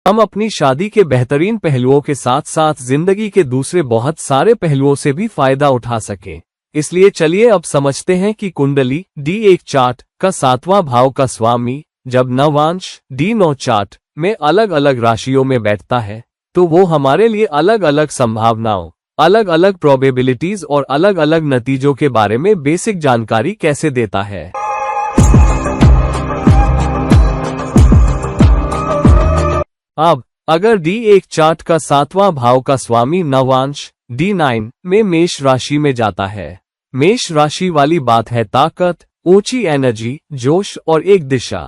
हम अपनी शादी के बेहतरीन पहलुओं के साथ साथ जिंदगी के दूसरे बहुत सारे पहलुओं से भी फायदा उठा सकें। इसलिए चलिए अब समझते हैं कि कुंडली D1 चार्ट का 7वां भाव का स्वामी जब नवांश D9 चार्ट में अलग अलग राशियों में बैठता है तो वो हमारे लिए अलग अलग संभावनाओं, अलग अलग प्रोबेबिलिटीज और अलग अलग नतीजों के बारे में बेसिक जानकारी कैसे देता है। अब अगर D1 चार्ट का 7वां भाव का स्वामी नवांश D9 में मेष राशि में जाता है। मेष राशि वाली बात है ताकत, ऊंची एनर्जी, जोश और एक दिशा।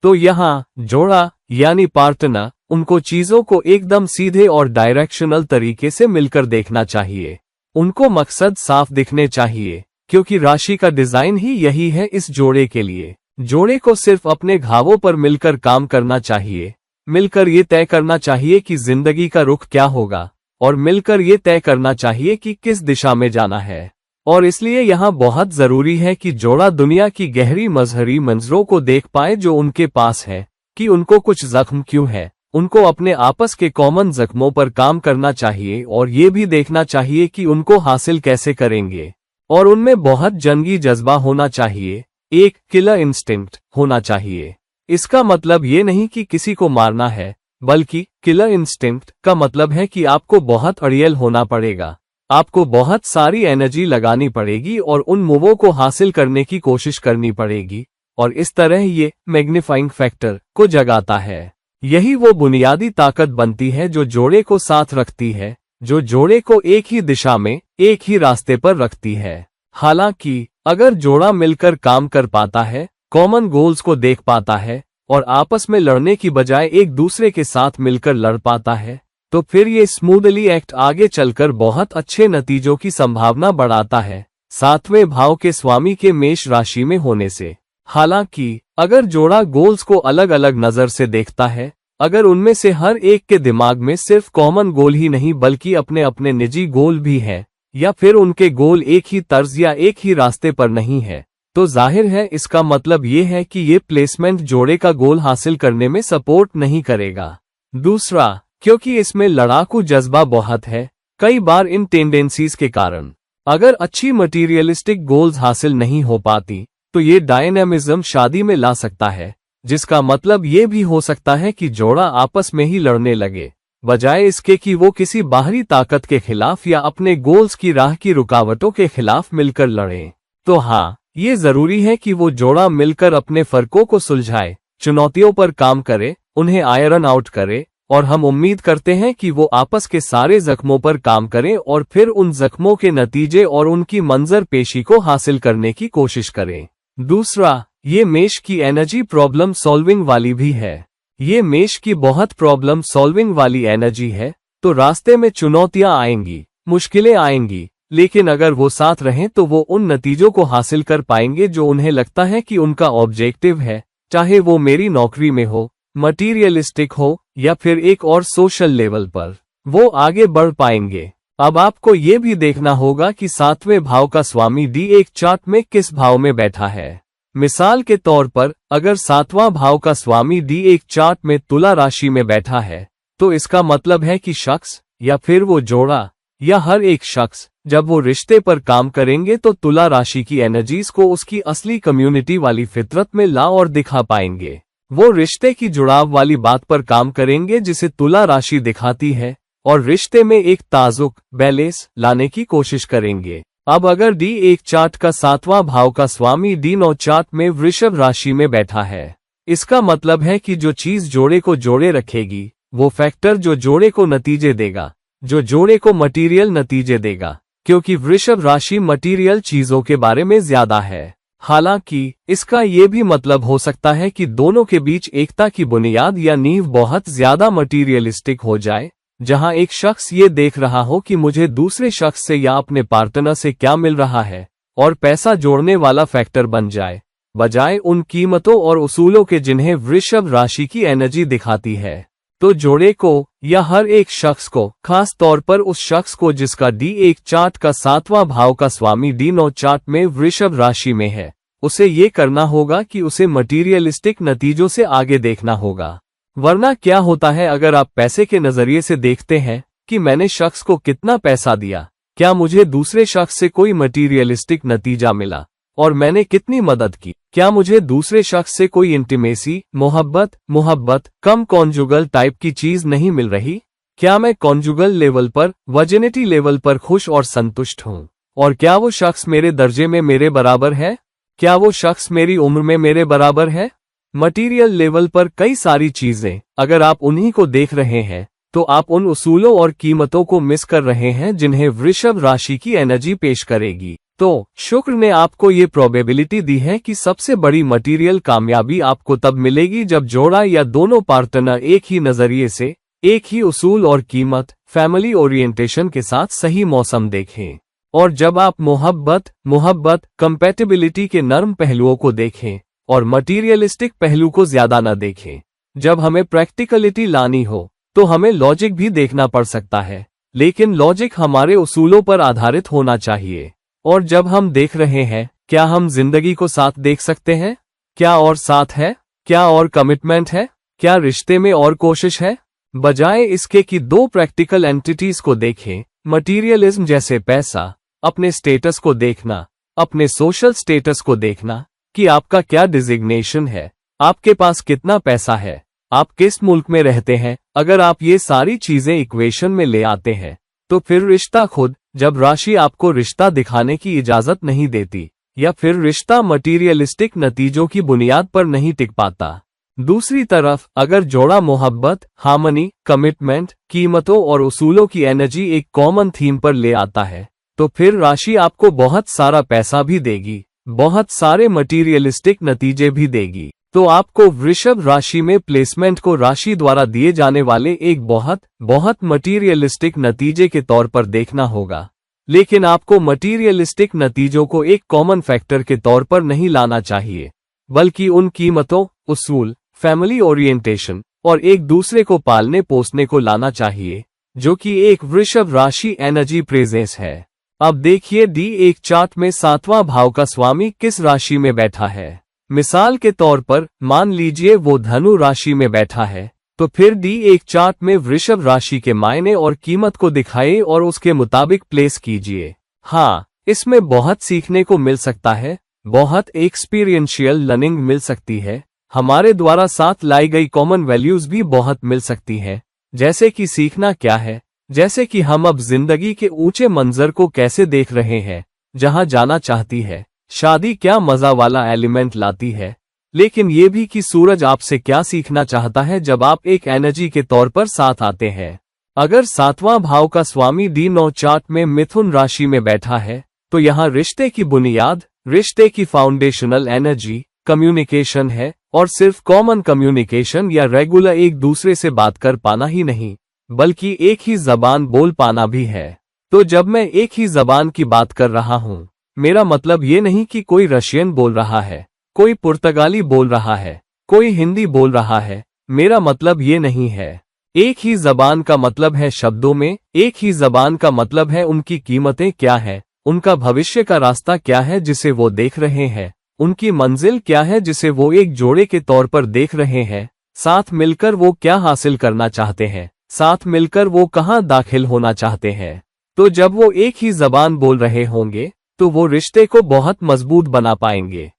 तो यहाँ जोड़ा यानी पार्टनर उनको चीजों को एकदम सीधे और डायरेक्शनल तरीके से मिलकर देखना चाहिए। उनको मकसद साफ दिखने चाहिए क्योंकि राशि का डिजाइन ही यही है इस जोड़े के लिए। जोड़े को सिर्फ अपने घावों पर मिलकर काम करना चाहिए, मिलकर ये तय करना चाहिए कि जिंदगी का रुख क्या होगा और मिलकर ये तय करना चाहिए कि किस दिशा में जाना है। और इसलिए यहाँ बहुत जरूरी है कि जोड़ा दुनिया की गहरी मजहरी मंजरों को देख पाए जो उनके पास है, कि उनको कुछ जख्म क्यों है। उनको अपने आपस के कॉमन जख्मों पर काम करना चाहिए और ये भी देखना चाहिए कि उनको हासिल कैसे करेंगे। और उनमें बहुत जंगी जज्बा होना चाहिए, एक किलर इंस्टिंक्ट होना चाहिए। इसका मतलब ये नहीं कि किसी को मारना है, बल्कि किलर इंस्टिंक्ट का मतलब है कि आपको बहुत अड़ियल होना पड़ेगा, आपको बहुत सारी एनर्जी लगानी पड़ेगी और उन मूवों को हासिल करने की कोशिश करनी पड़ेगी। और इस तरह ये मैग्नीफाइंग फैक्टर को जगाता है। यही वो बुनियादी ताकत बनती है जो जोड़े को साथ रखती है, जो जोड़े को एक ही दिशा में, एक ही रास्ते पर रखती है। हालांकि अगर जोड़ा मिलकर काम कर पाता है, कॉमन गोल्स को देख पाता है और आपस में लड़ने की बजाय एक दूसरे के साथ मिलकर लड़ पाता है, तो फिर ये स्मूथली एक्ट आगे चलकर बहुत अच्छे नतीजों की संभावना बढ़ाता है 7वें भाव के स्वामी के मेष राशि में होने से। हालांकि अगर जोड़ा गोल्स को अलग अलग नजर से देखता है, अगर उनमें से हर एक के दिमाग में सिर्फ कॉमन गोल ही नहीं बल्कि अपने अपने निजी गोल भी हैं, या फिर उनके गोल एक ही तर्ज या एक ही रास्ते पर नहीं है, तो जाहिर है इसका मतलब ये है कि ये प्लेसमेंट जोड़े का गोल हासिल करने में सपोर्ट नहीं करेगा। दूसरा, क्योंकि इसमें लड़ाकू जज्बा बहुत है, कई बार इन टेंडेंसीज के कारण अगर अच्छी मटीरियलिस्टिक गोल्स हासिल नहीं हो पाती तो ये डायनेमिज्म शादी में ला सकता है, जिसका मतलब ये भी हो सकता है कि जोड़ा आपस में ही लड़ने लगे, बजाय इसके कि वो किसी बाहरी ताकत के खिलाफ या अपने गोल्स की राह की रुकावटों के खिलाफ मिलकर लड़े। तो हाँ, ये जरूरी है कि वो जोड़ा मिलकर अपने फर्कों को सुलझाए, चुनौतियों पर काम करे, उन्हें आयरन आउट करे, और हम उम्मीद करते हैं कि वो आपस के सारे जख्मों पर काम करें और फिर उन जख्मों के नतीजे और उनकी मंजर पेशी को हासिल करने की कोशिश करें। दूसरा, ये मेष की एनर्जी प्रॉब्लम सॉल्विंग वाली भी है। ये मेष की बहुत प्रॉब्लम सॉल्विंग वाली एनर्जी है, तो रास्ते में चुनौतियां आएंगी, मुश्किलें आएंगी, लेकिन अगर वो साथ रहें तो वो उन नतीजों को हासिल कर पाएंगे जो उन्हें लगता है कि उनका ऑब्जेक्टिव है, चाहे वो मेरी नौकरी में हो, मटीरियलिस्टिक हो या फिर एक और सोशल लेवल पर, वो आगे बढ़ पाएंगे। अब आपको ये भी देखना होगा कि 7वें भाव का स्वामी D1 चार्ट में किस भाव में बैठा है। मिसाल के तौर पर अगर 7वां भाव का स्वामी D1 चार्ट में तुला राशि में बैठा है, तो इसका मतलब है कि शख्स या फिर वो जोड़ा या हर एक शख्स जब वो रिश्ते पर काम करेंगे तो तुला राशि की एनर्जीज को उसकी असली कम्युनिटी वाली फितरत में ला और दिखा पाएंगे। वो रिश्ते की जुड़ाव वाली बात पर काम करेंगे जिसे तुला राशि दिखाती है और रिश्ते में एक ताजुक, बैलेंस लाने की कोशिश करेंगे। अब अगर D1 चार्ट का 7वां भाव का स्वामी D9 चार्ट में वृषभ राशि में बैठा है, इसका मतलब है कि जो चीज जोड़े को जोड़े रखेगी, वो फैक्टर जो जोड़े को नतीजे देगा, जो जोड़े को मटीरियल नतीजे देगा, क्योंकि वृषभ राशि मटीरियल चीजों के बारे में ज्यादा है। हालांकि इसका ये भी मतलब हो सकता है कि दोनों के बीच एकता की बुनियाद या नींव बहुत ज्यादा मटीरियलिस्टिक हो जाए, जहां एक शख्स ये देख रहा हो कि मुझे दूसरे शख्स से या अपने पार्टनर से क्या मिल रहा है और पैसा जोड़ने वाला फैक्टर बन जाए, बजाय उन कीमतों और उसूलों के जिन्हें वृषभ राशि की एनर्जी दिखाती है। तो जोड़े को या हर एक शख्स को, खास तौर पर उस शख्स को जिसका D1 चार्ट का 7वां भाव का स्वामी D9 चार्ट में वृषभ राशि में है, उसे ये करना होगा कि उसे मटीरियलिस्टिक नतीजों से आगे देखना होगा। वरना क्या होता है अगर आप पैसे के नजरिए से देखते हैं कि मैंने शख्स को कितना पैसा दिया, क्या मुझे दूसरे शख्स से कोई मटीरियलिस्टिक नतीजा मिला और मैंने कितनी मदद की, क्या मुझे दूसरे शख्स से कोई इंटीमेसी, मोहब्बत कम कॉन्जुगल टाइप की चीज नहीं मिल रही, क्या मैं कॉन्जुगल लेवल पर, वर्जिनिटी लेवल पर खुश और संतुष्ट हूँ, और क्या वो शख्स मेरे दर्जे में मेरे बराबर है, क्या वो शख्स मेरी उम्र में मेरे बराबर है। मटीरियल लेवल पर कई सारी चीजें, अगर आप उन्हीं को देख रहे हैं तो आप उन उसूलों और कीमतों को मिस कर रहे हैं जिन्हें वृषभ राशि की एनर्जी पेश करेगी। तो शुक्र ने आपको ये प्रोबेबिलिटी दी है कि सबसे बड़ी मटीरियल कामयाबी आपको तब मिलेगी जब जोड़ा या दोनों पार्टनर एक ही नजरिए से, एक ही उसूल और कीमत, फैमिली ओरिएंटेशन के साथ सही मौसम देखें, और जब आप मोहब्बत कंपैटिबिलिटी के नर्म पहलुओं को देखें और मटीरियलिस्टिक पहलू को ज्यादा न देखें। जब हमें प्रैक्टिकलिटी लानी हो तो हमें लॉजिक भी देखना पड़ सकता है, लेकिन लॉजिक हमारे उसूलों पर आधारित होना चाहिए। और जब हम देख रहे हैं, क्या हम जिंदगी को साथ देख सकते हैं, क्या और साथ है, क्या और कमिटमेंट है, क्या रिश्ते में और कोशिश है, बजाय इसके कि दो प्रैक्टिकल एंटिटीज को देखें। मटीरियलिज्म जैसे पैसा, अपने स्टेटस को देखना, अपने सोशल स्टेटस को देखना कि आपका क्या डिजिग्नेशन है, आपके पास कितना पैसा है, आप किस मुल्क में रहते हैं। अगर आप ये सारी चीजें इक्वेशन में ले आते हैं तो फिर रिश्ता खुद, जब राशि आपको रिश्ता दिखाने की इजाजत नहीं देती, या फिर रिश्ता मटीरियलिस्टिक नतीजों की बुनियाद पर नहीं टिक पाता। दूसरी तरफ अगर जोड़ा मोहब्बत, हार्मनी, कमिटमेंट, कीमतों और उसूलों की एनर्जी एक कॉमन थीम पर ले आता है तो फिर राशि आपको बहुत सारा पैसा भी देगी, बहुत सारे मटीरियलिस्टिक नतीजे भी देगी। तो आपको वृषभ राशि में प्लेसमेंट को राशि द्वारा दिए जाने वाले एक बहुत मटीरियलिस्टिक नतीजे के तौर पर देखना होगा, लेकिन आपको मटीरियलिस्टिक नतीजों को एक कॉमन फैक्टर के तौर पर नहीं लाना चाहिए, बल्कि उन कीमतों, उसूल, फैमिली ओरिएंटेशन और एक दूसरे को पालने पोसने को लाना चाहिए, जो कि एक वृषभ राशि एनर्जी प्रेजेंस है। अब देखिए D1 चार्ट में 7वां भाव का स्वामी किस राशि में बैठा है। मिसाल के तौर पर मान लीजिए वो धनु राशि में बैठा है, तो फिर D1 चार्ट में वृषभ राशि के मायने और कीमत को दिखाइए और उसके मुताबिक प्लेस कीजिए। हाँ, इसमें बहुत सीखने को मिल सकता है, बहुत एक्सपीरियंशियल लर्निंग मिल सकती है, हमारे द्वारा साथ लाई गई कॉमन वैल्यूज भी बहुत मिल सकती हैं, जैसे कि सीखना क्या है, जैसे कि हम अब जिंदगी के ऊंचे मंजर को कैसे देख रहे हैं, जहां जाना चाहती है, शादी क्या मजा वाला एलिमेंट लाती है, लेकिन ये भी कि सूरज आपसे क्या सीखना चाहता है जब आप एक एनर्जी के तौर पर साथ आते हैं। अगर 7वां भाव का स्वामी D9 चार्ट में मिथुन राशि में बैठा है तो यहाँ रिश्ते की बुनियाद, रिश्ते की फाउंडेशनल एनर्जी कम्युनिकेशन है, और सिर्फ कॉमन कम्युनिकेशन या रेगुलर एक दूसरे से बात कर पाना ही नहीं, बल्कि एक ही जबान बोल पाना भी है। तो जब मैं एक ही जबान की बात कर रहा हूँ, मेरा मतलब ये नहीं कि कोई रशियन बोल रहा है, कोई पुर्तगाली बोल रहा है, कोई हिंदी बोल रहा है, मेरा मतलब ये नहीं है। एक ही जबान का मतलब है शब्दों में, एक ही जबान का मतलब है उनकी कीमतें क्या है, उनका भविष्य का रास्ता क्या है जिसे वो देख रहे हैं, उनकी मंजिल क्या है जिसे वो एक जोड़े के तौर पर देख रहे हैं, साथ मिलकर वो क्या हासिल करना चाहते हैं, साथ मिलकर वो कहाँ दाखिल होना चाहते हैं। तो जब वो एक ही जबान बोल रहे होंगे तो वो रिश्ते को बहुत मजबूत बना पाएंगे।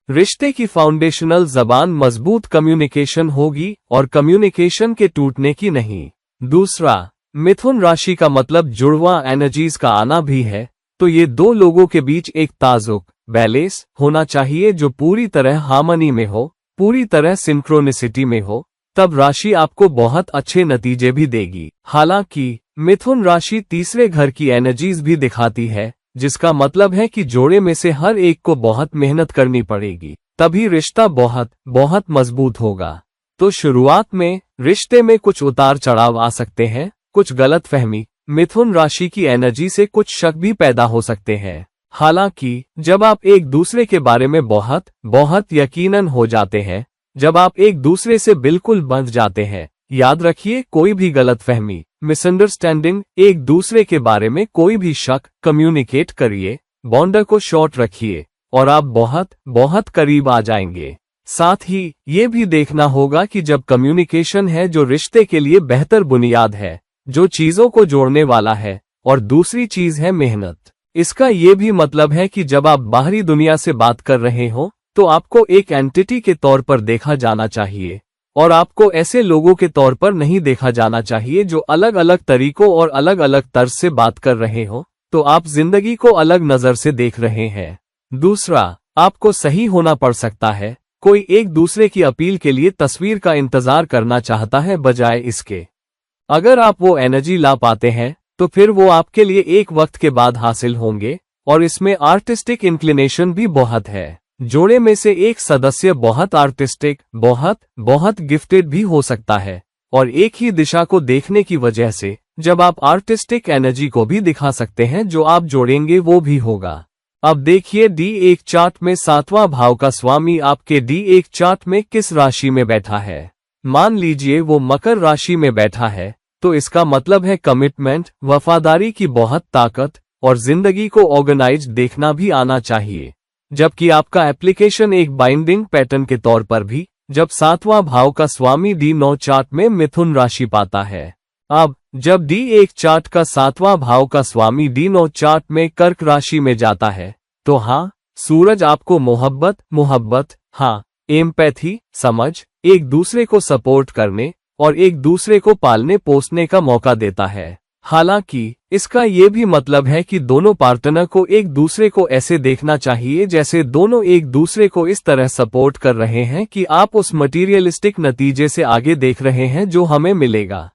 रिश्ते की फाउंडेशनल जबान मजबूत कम्युनिकेशन होगी और कम्युनिकेशन के टूटने की नहीं। दूसरा, मिथुन राशि का मतलब जुड़वा एनर्जीज का आना भी है, तो ये दो लोगों के बीच एक ताजुक बैलेंस होना चाहिए जो पूरी तरह हार्मनी में हो, पूरी तरह सिंक्रोनिसिटी में हो, तब राशि आपको बहुत अच्छे नतीजे भी देगी। हालांकि मिथुन राशि तीसरे घर की एनर्जीज भी दिखाती है, जिसका मतलब है कि जोड़े में से हर एक को बहुत मेहनत करनी पड़ेगी, तभी रिश्ता बहुत मजबूत होगा। तो शुरुआत में रिश्ते में कुछ उतार चढ़ाव आ सकते हैं, कुछ गलतफहमी, मिथुन राशि की एनर्जी से कुछ शक भी पैदा हो सकते हैं। हालांकि जब आप एक दूसरे के बारे में बहुत यकीनन हो जाते हैं, जब आप एक दूसरे से बिल्कुल बंध जाते हैं, याद रखिए कोई भी गलतफहमी, मिसअंडरस्टैंडिंग, एक दूसरे के बारे में कोई भी शक, कम्युनिकेट करिए, बॉन्डर को शॉर्ट रखिए और आप बहुत करीब आ जाएंगे। साथ ही ये भी देखना होगा कि जब कम्युनिकेशन है जो रिश्ते के लिए बेहतर बुनियाद है, जो चीजों को जोड़ने वाला है, और दूसरी चीज है मेहनत। इसका ये भी मतलब है कि जब आप बाहरी दुनिया से बात कर रहे हो तो आपको एक एंटिटी के तौर पर देखा जाना चाहिए और आपको ऐसे लोगों के तौर पर नहीं देखा जाना चाहिए जो अलग अलग तरीकों और अलग अलग तर्ज से बात कर रहे हो, तो आप जिंदगी को अलग नजर से देख रहे हैं। दूसरा, आपको सही होना पड़ सकता है। कोई एक दूसरे की अपील के लिए तस्वीर का इंतजार करना चाहता है बजाय इसके। अगर आप वो एनर्जी ला पाते हैं तो फिर वो आपके लिए एक वक्त के बाद हासिल होंगे, और इसमें आर्टिस्टिक इंक्लिनेशन भी बहुत है। जोड़े में से एक सदस्य बहुत आर्टिस्टिक, बहुत गिफ्टेड भी हो सकता है, और एक ही दिशा को देखने की वजह से जब आप आर्टिस्टिक एनर्जी को भी दिखा सकते हैं, जो आप जोड़ेंगे वो भी होगा। अब देखिए D1 चार्ट में 7वां भाव का स्वामी आपके D1 चार्ट में किस राशि में बैठा है। मान लीजिए वो मकर राशि में बैठा है, तो इसका मतलब है कमिटमेंट, वफादारी की बहुत ताकत और जिंदगी को ऑर्गेनाइज देखना भी आना चाहिए। जबकि आपका एप्लीकेशन एक बाइंडिंग पैटर्न के तौर पर भी जब 7वां भाव का स्वामी D9 चार्ट में मिथुन राशि पाता है। अब जब D1 चार्ट का 7वां भाव का स्वामी D9 चार्ट में कर्क राशि में जाता है, तो हाँ, सूरज आपको मोहब्बत, हाँ, एम्पैथी, समझ, एक दूसरे को सपोर्ट करने और एक दूसरे को पालने पोसने का मौका देता है। हालांकि इसका ये भी मतलब है कि दोनों पार्टनर को एक दूसरे को ऐसे देखना चाहिए जैसे दोनों एक दूसरे को इस तरह सपोर्ट कर रहे हैं कि आप उस मटीरियलिस्टिक नतीजे से आगे देख रहे हैं जो हमें मिलेगा।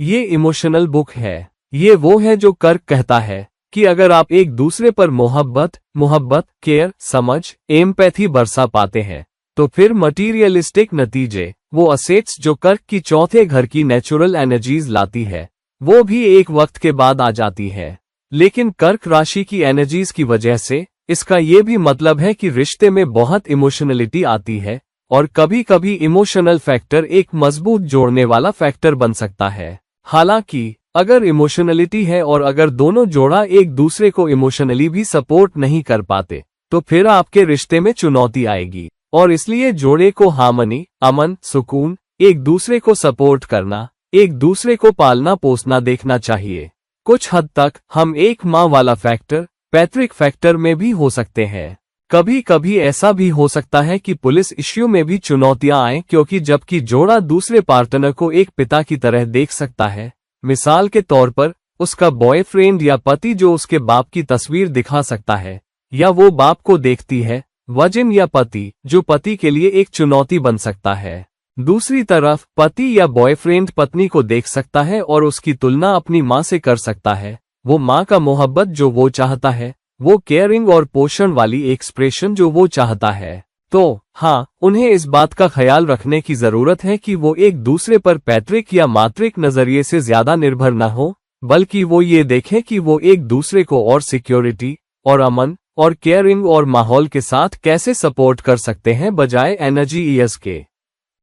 ये इमोशनल बुक है। ये वो है जो कर्क कहता है कि अगर आप एक दूसरे पर मोहब्बत, केयर, समझ, एम्पैथी बरसा पाते हैं, तो फिर मटीरियलिस्टिक नतीजे, वो असेट्स जो कर्क की चौथे घर की नेचुरल एनर्जीज लाती है, वो भी एक वक्त के बाद आ जाती है। लेकिन कर्क राशि की एनर्जीज की वजह से इसका ये भी मतलब है कि रिश्ते में बहुत इमोशनलिटी आती है, और कभी कभी इमोशनल फैक्टर एक मजबूत जोड़ने वाला फैक्टर बन सकता है। हालांकि अगर इमोशनलिटी है और अगर दोनों जोड़ा एक दूसरे को इमोशनली भी सपोर्ट नहीं कर पाते, तो फिर आपके रिश्ते में चुनौती आएगी। और इसलिए जोड़े को हार्मनी, अमन, सुकून, एक दूसरे को सपोर्ट करना, एक दूसरे को पालना पोसना देखना चाहिए। कुछ हद तक हम एक माँ वाला फैक्टर, पैतृक फैक्टर में भी हो सकते हैं। कभी कभी ऐसा भी हो सकता है कि पुलिस इश्यू में भी चुनौतियां आएं, क्योंकि जबकि जोड़ा दूसरे पार्टनर को एक पिता की तरह देख सकता है, मिसाल के तौर पर उसका बॉयफ्रेंड या पति जो उसके बाप की तस्वीर दिखा सकता है, या वो बाप को देखती है, वजन या पति जो पति के लिए एक चुनौती बन सकता है। दूसरी तरफ पति या बॉयफ्रेंड पत्नी को देख सकता है और उसकी तुलना अपनी माँ से कर सकता है। वो माँ का मोहब्बत जो वो चाहता है, वो केयरिंग और पोषण वाली एक्सप्रेशन जो वो चाहता है। तो हाँ, उन्हें इस बात का ख्याल रखने की जरूरत है कि वो एक दूसरे पर पैतृक या मातृक नजरिए से ज्यादा निर्भर न हो, बल्कि वो ये देखें कि वो एक दूसरे को और सिक्योरिटी और अमन और केयरिंग और माहौल के साथ कैसे सपोर्ट कर सकते हैं बजाय एनर्जी ईयर्स के।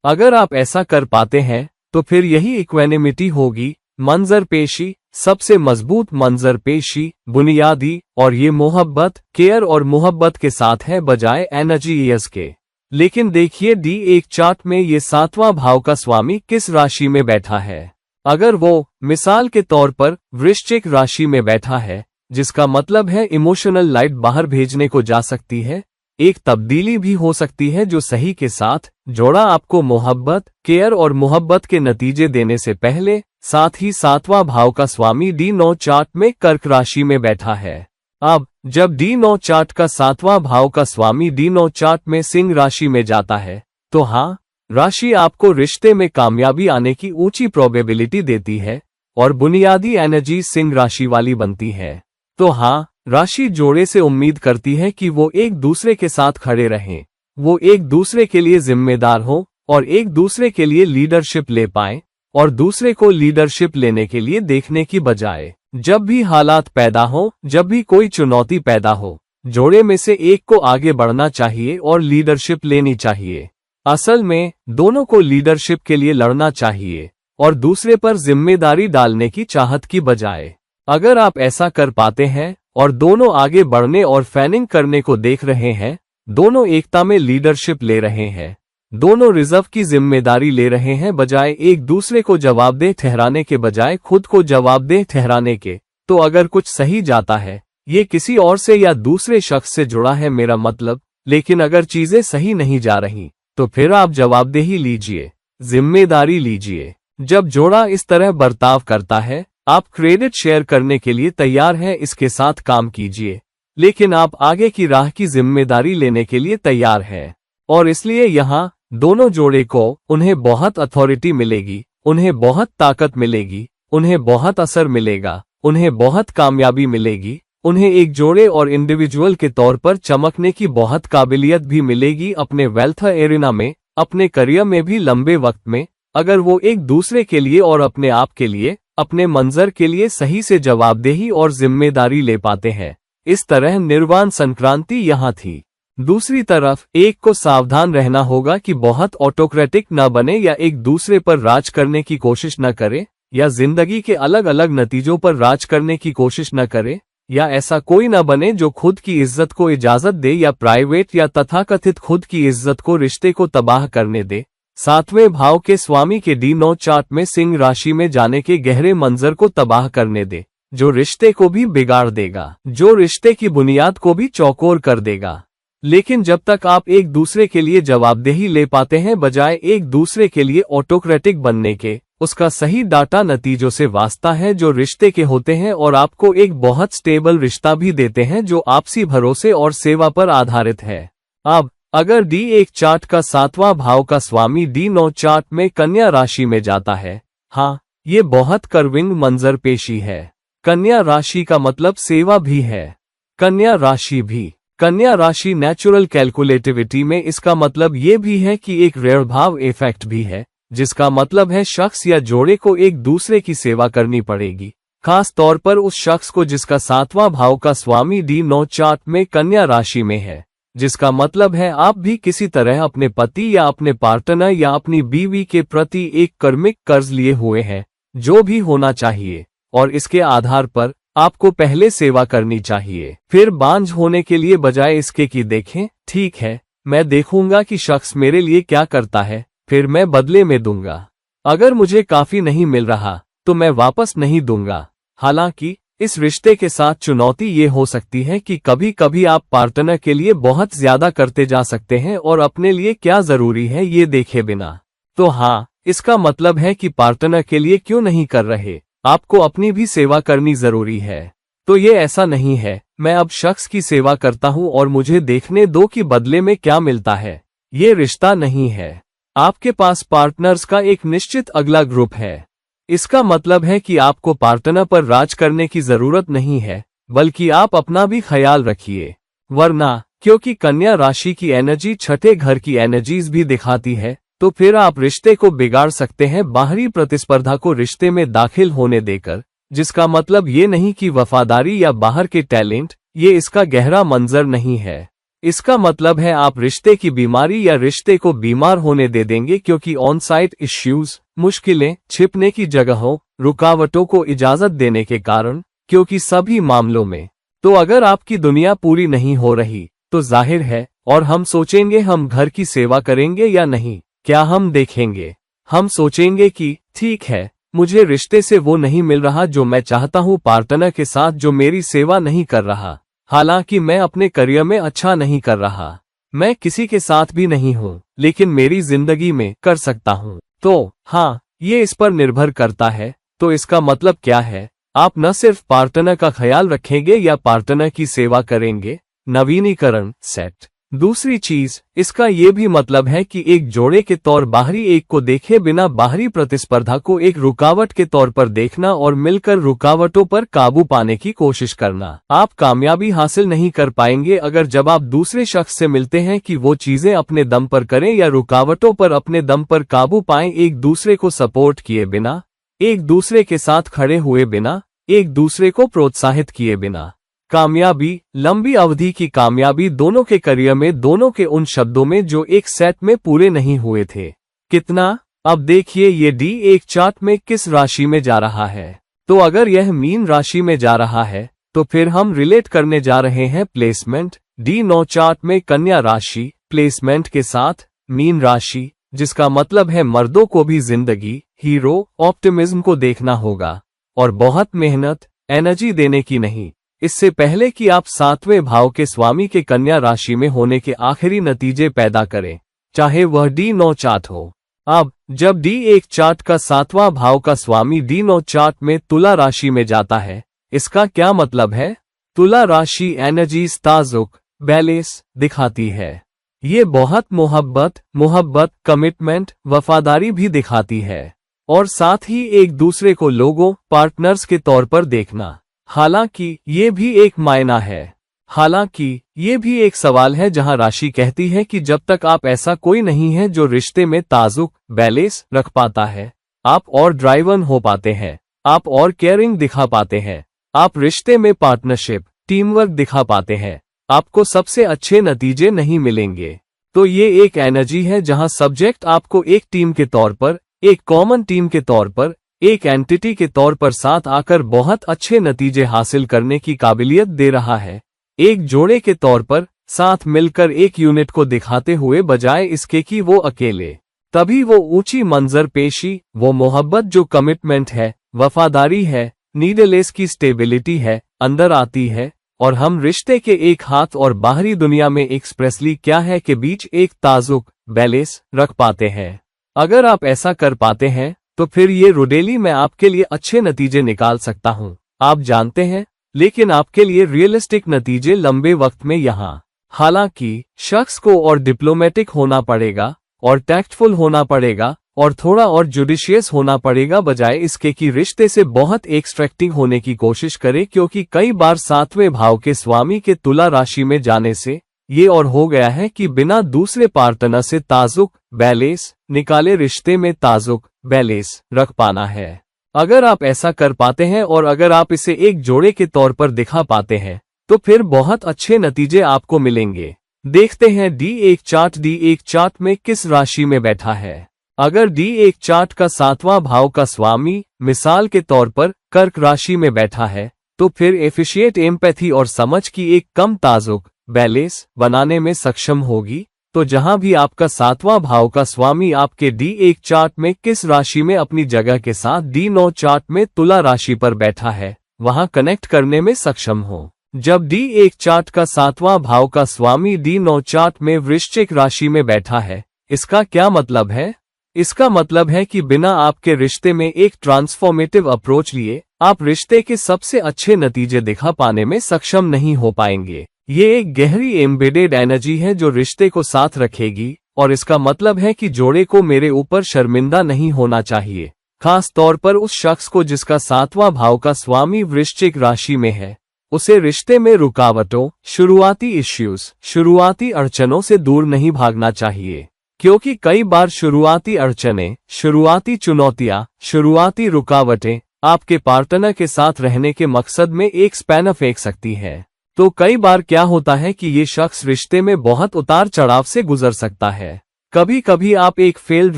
अगर आप ऐसा कर पाते हैं तो फिर यही इक्वेनिमिटी होगी, मंजर पेशी, सबसे मजबूत मंजर पेशी, बुनियादी, और ये मोहब्बत, केयर और मोहब्बत के साथ है बजाय एनर्जी ईयर्स के। लेकिन देखिए D1 चार्ट में ये 7वां भाव का स्वामी किस राशि में बैठा है। अगर वो मिसाल के तौर पर वृश्चिक राशि में बैठा है, जिसका मतलब है इमोशनल लाइट बाहर भेजने को जा सकती है, एक तब्दीली भी हो सकती है जो सही के साथ जोड़ा आपको मोहब्बत, केयर और मोहब्बत के नतीजे देने से पहले, साथ ही 7वां भाव का स्वामी D9 चार्ट में कर्क राशि में बैठा है। अब जब D9 चार्ट का 7वां भाव का स्वामी D9 चार्ट में सिंह राशि में जाता है, तो हाँ, राशि आपको रिश्ते में कामयाबी आने की ऊंची प्रोबेबिलिटी देती है और बुनियादी एनर्जी सिंह राशि वाली बनती है। तो हाँ, राशि जोड़े से उम्मीद करती है कि वो एक दूसरे के साथ खड़े रहें, वो एक दूसरे के लिए जिम्मेदार हो और एक दूसरे के लिए लीडरशिप ले पाएं, और दूसरे को लीडरशिप लेने के लिए देखने की बजाय जब भी हालात पैदा हो, जब भी कोई चुनौती पैदा हो, जोड़े में से एक को आगे बढ़ना चाहिए और लीडरशिप लेनी चाहिए। असल में दोनों को लीडरशिप के लिए लड़ना चाहिए और दूसरे पर जिम्मेदारी डालने की चाहत की बजाय। अगर आप ऐसा कर पाते हैं और दोनों आगे बढ़ने और फैनिंग करने को देख रहे हैं, दोनों एकता में लीडरशिप ले रहे हैं, दोनों रिजर्व की जिम्मेदारी ले रहे हैं बजाय एक दूसरे को जवाबदेह ठहराने के बजाय खुद को जवाबदेह ठहराने के। तो अगर कुछ सही जाता है ये किसी और से या दूसरे शख्स से जुड़ा है मेरा मतलब, लेकिन अगर चीजें सही नहीं जा रही तो फिर आप जवाबदेही लीजिए, जिम्मेदारी लीजिए। जब जोड़ा इस तरह बर्ताव करता है आप क्रेडिट शेयर करने के लिए तैयार हैं, इसके साथ काम कीजिए, लेकिन आप आगे की राह की जिम्मेदारी लेने के लिए तैयार हैं। और इसलिए यहाँ दोनों जोड़े को उन्हें बहुत अथॉरिटी मिलेगी, उन्हें बहुत ताकत मिलेगी, उन्हें बहुत असर मिलेगा, उन्हें बहुत कामयाबी मिलेगी, उन्हें एक जोड़े और इंडिविजुअल के तौर पर चमकने की बहुत काबिलियत भी मिलेगी अपने वेल्थ एरिना में, अपने करियर में भी लंबे वक्त में, अगर वो एक दूसरे के लिए और अपने आप के लिए, अपने मंजर के लिए सही से जवाबदेही और जिम्मेदारी ले पाते हैं। इस तरह निर्वाण संक्रांति यहाँ थी। दूसरी तरफ एक को सावधान रहना होगा कि बहुत ऑटोक्रेटिक न बने या एक दूसरे पर राज करने की कोशिश न करे, या जिंदगी के अलग अलग नतीजों पर राज करने की कोशिश न करे, या ऐसा कोई न बने जो खुद की इज्जत को इजाजत दे या प्राइवेट या तथाकथित खुद की इज्जत को रिश्ते को तबाह करने दे। 7वें भाव के स्वामी के D9 चार्ट में सिंह राशि में जाने के गहरे मंजर को तबाह करने दे, जो रिश्ते को भी बिगाड़ देगा, जो रिश्ते की बुनियाद को भी चौकोर कर देगा। लेकिन जब तक आप एक दूसरे के लिए जवाबदेही ले पाते हैं बजाय एक दूसरे के लिए ऑटोक्रेटिक बनने के, उसका सही डाटा नतीजों से वास्ता है जो रिश्ते के होते हैं और आपको एक बहुत स्टेबल रिश्ता भी देते हैं जो आपसी भरोसे और सेवा पर आधारित है। अब अगर D1 चार्ट का 7वां भाव का स्वामी D9 चार्ट में कन्या राशि में जाता है, हाँ ये बहुत कर्विंग मंजर पेशी है। कन्या राशि का मतलब सेवा भी है, कन्या राशि भी। कन्या राशि नेचुरल कैलकुलेटिविटी में इसका मतलब ये भी है कि एक रेयर भाव इफेक्ट भी है, जिसका मतलब है शख्स या जोड़े को एक दूसरे की सेवा करनी पड़ेगी, खास तौर पर उस शख्स को जिसका 7वां भाव का स्वामी D9 चार्ट में कन्या राशि में है, जिसका मतलब है आप भी किसी तरह अपने पति या अपने पार्टनर या अपनी बीवी के प्रति एक कर्मिक कर्ज लिए हुए हैं, जो भी होना चाहिए, और इसके आधार पर आपको पहले सेवा करनी चाहिए, फिर बांझ होने के लिए बजाय इसके कि देखें ठीक है मैं देखूंगा कि शख्स मेरे लिए क्या करता है, फिर मैं बदले में दूंगा, अगर मुझे काफी नहीं मिल रहा तो मैं वापस नहीं दूंगा। हालांकि इस रिश्ते के साथ चुनौती ये हो सकती है कि कभी कभी आप पार्टनर के लिए बहुत ज्यादा करते जा सकते हैं और अपने लिए क्या जरूरी है ये देखे बिना। तो हाँ, इसका मतलब है कि पार्टनर के लिए क्यों नहीं कर रहे, आपको अपनी भी सेवा करनी जरूरी है। तो ये ऐसा नहीं है मैं अब शख्स की सेवा करता हूं और मुझे देखने दो कि बदले में क्या मिलता है, ये रिश्ता नहीं है। आपके पास पार्टनर्स का एक निश्चित अगला ग्रुप है। इसका मतलब है कि आपको पार्टनर पर राज करने की जरूरत नहीं है, बल्कि आप अपना भी ख्याल रखिए। वरना क्योंकि कन्या राशि की एनर्जी छठे घर की एनर्जीज भी दिखाती है, तो फिर आप रिश्ते को बिगाड़ सकते हैं बाहरी प्रतिस्पर्धा को रिश्ते में दाखिल होने देकर, जिसका मतलब ये नहीं कि वफादारी या बाहर के टैलेंट, ये इसका गहरा मंजर नहीं है। इसका मतलब है आप रिश्ते की बीमारी या रिश्ते को बीमार होने दे देंगे क्योंकि ऑन साइट इश्यूज, मुश्किलें, छिपने की जगहों, रुकावटों को इजाजत देने के कारण, क्योंकि सभी मामलों में। तो अगर आपकी दुनिया पूरी नहीं हो रही तो जाहिर है, और हम सोचेंगे हम घर की सेवा करेंगे या नहीं, क्या हम देखेंगे, हम सोचेंगे कि ठीक है मुझे रिश्ते से वो नहीं मिल रहा जो मैं चाहता हूँ, पार्टनर के साथ जो मेरी सेवा नहीं कर रहा, हालांकि मैं अपने करियर में अच्छा नहीं कर रहा, मैं किसी के साथ भी नहीं हूँ, लेकिन मेरी जिंदगी में कर सकता हूँ। तो हाँ, ये इस पर निर्भर करता है। तो इसका मतलब क्या है, आप न सिर्फ पार्टनर का ख्याल रखेंगे या पार्टनर की सेवा करेंगे, नवीनीकरण सेट। दूसरी चीज, इसका ये भी मतलब है कि एक जोड़े के तौर बाहरी एक को देखे बिना बाहरी प्रतिस्पर्धा को एक रुकावट के तौर पर देखना और मिलकर रुकावटों पर काबू पाने की कोशिश करना। आप कामयाबी हासिल नहीं कर पाएंगे अगर जब आप दूसरे शख्स से मिलते हैं कि वो चीजें अपने दम पर करें या रुकावटों पर अपने दम पर काबू पाएं, एक दूसरे को सपोर्ट किए बिना, एक दूसरे के साथ खड़े हुए बिना, एक दूसरे को प्रोत्साहित किए बिना। कामयाबी, लंबी अवधि की कामयाबी दोनों के करियर में, दोनों के उन शब्दों में जो एक सेट में पूरे नहीं हुए थे। कितना? अब देखिए ये D1 चार्ट में किस राशि में जा रहा है। तो अगर यह मीन राशि में जा रहा है तो फिर हम रिलेट करने जा रहे हैं प्लेसमेंट D9 चार्ट में कन्या राशि प्लेसमेंट के साथ मीन राशि जिसका मतलब है मर्दों को भी जिंदगी, हीरो, ऑप्टिमिज्म को देखना होगा और बहुत मेहनत, एनर्जी देने की नहीं। इससे पहले कि आप 7वें भाव के स्वामी के कन्या राशि में होने के आखिरी नतीजे पैदा करें, चाहे वह D9 चार्ट हो। अब जब D1 चार्ट का 7वां भाव का स्वामी D9 चार्ट में तुला राशि में जाता है, इसका क्या मतलब है? तुला राशि एनर्जीज, ताजुक, बैलेंस दिखाती है। ये बहुत मोहब्बत, कमिटमेंट, वफादारी भी दिखाती है और साथ ही एक दूसरे को लोगों, पार्टनर्स के तौर पर देखना। हालांकि ये भी एक मायना है, हालांकि ये भी एक सवाल है जहां राशि कहती है कि जब तक आप ऐसा कोई नहीं है जो रिश्ते में ताजुक, बैलेंस रख पाता है, आप और ड्राइवन हो पाते हैं, आप और केयरिंग दिखा पाते हैं, आप रिश्ते में पार्टनरशिप, टीम वर्क दिखा पाते हैं, आपको सबसे अच्छे नतीजे नहीं मिलेंगे। तो ये एक एनर्जी है जहां सब्जेक्ट आपको एक टीम के तौर पर, एक कॉमन टीम के तौर पर, एक एंटिटी के तौर पर साथ आकर बहुत अच्छे नतीजे हासिल करने की काबिलियत दे रहा है, एक जोड़े के तौर पर साथ मिलकर एक यूनिट को दिखाते हुए, बजाय इसके कि वो अकेले। तभी वो ऊंची मंजर पेशी, वो मोहब्बत जो कमिटमेंट है, वफादारी है, नीडलेस की स्टेबिलिटी है, अंदर आती है और हम रिश्ते के एक हाथ और बाहरी दुनिया में एक्सप्रेसली क्या है के बीच एक ताजुक, बैलेंस रख पाते हैं। अगर आप ऐसा कर पाते हैं तो फिर ये रोडेली मैं आपके लिए अच्छे नतीजे निकाल सकता हूँ, आप जानते हैं, लेकिन आपके लिए रियलिस्टिक नतीजे लंबे वक्त में यहाँ। हालांकि शख्स को और डिप्लोमेटिक होना पड़ेगा और टैक्टफुल होना पड़ेगा और थोड़ा और जुडिशियस होना पड़ेगा, बजाय इसके कि रिश्ते से बहुत एक्सट्रैक्टिंग होने की कोशिश करे, क्योंकि कई बार 7वें भाव के स्वामी के तुला राशि में जाने से ये और हो गया है कि बिना दूसरे पार्टनर से ताजुक, बैलेंस निकाले रिश्ते में ताजुक, बैलेंस रख पाना है। अगर आप ऐसा कर पाते हैं और अगर आप इसे एक जोड़े के तौर पर दिखा पाते हैं तो फिर बहुत अच्छे नतीजे आपको मिलेंगे। देखते हैं D1 चार्ट में किस राशि में बैठा है। अगर D1 चार्ट का 7वां भाव का स्वामी मिसाल के तौर पर कर्क राशि में बैठा है, तो फिर एफिशिएट एम्पैथी और समझ की एक कम ताजुक, बैलेंस बनाने में सक्षम होगी। तो जहां भी आपका 7वां भाव का स्वामी आपके D1 चार्ट में किस राशि में अपनी जगह के साथ D9 चार्ट में तुला राशि पर बैठा है, वहां कनेक्ट करने में सक्षम हो। जब D1 चार्ट का 7वां भाव का स्वामी D9 चार्ट में वृश्चिक राशि में बैठा है, इसका क्या मतलब है? इसका मतलब है कि बिना आपके रिश्ते में एक ट्रांसफॉर्मेटिव अप्रोच लिए आप रिश्ते के सबसे अच्छे नतीजे दिखा पाने में सक्षम नहीं हो पाएंगे। ये एक गहरी एम्बेडेड एनर्जी है जो रिश्ते को साथ रखेगी और इसका मतलब है कि जोड़े को मेरे ऊपर शर्मिंदा नहीं होना चाहिए, खास तौर पर उस शख्स को जिसका 7वां भाव का स्वामी वृश्चिक राशि में है। उसे रिश्ते में रुकावटों, शुरुआती इश्यूज, शुरुआती अड़चनों से दूर नहीं भागना चाहिए, क्योंकि कई बार शुरुआती अड़चनें, शुरुआती चुनौतियां, शुरुआती रुकावटें आपके पार्टनर के साथ रहने के मकसद में एक स्पैनर फेंक सकती है। तो कई बार क्या होता है कि ये शख्स रिश्ते में बहुत उतार चढ़ाव से गुजर सकता है। कभी कभी आप एक फेल्ड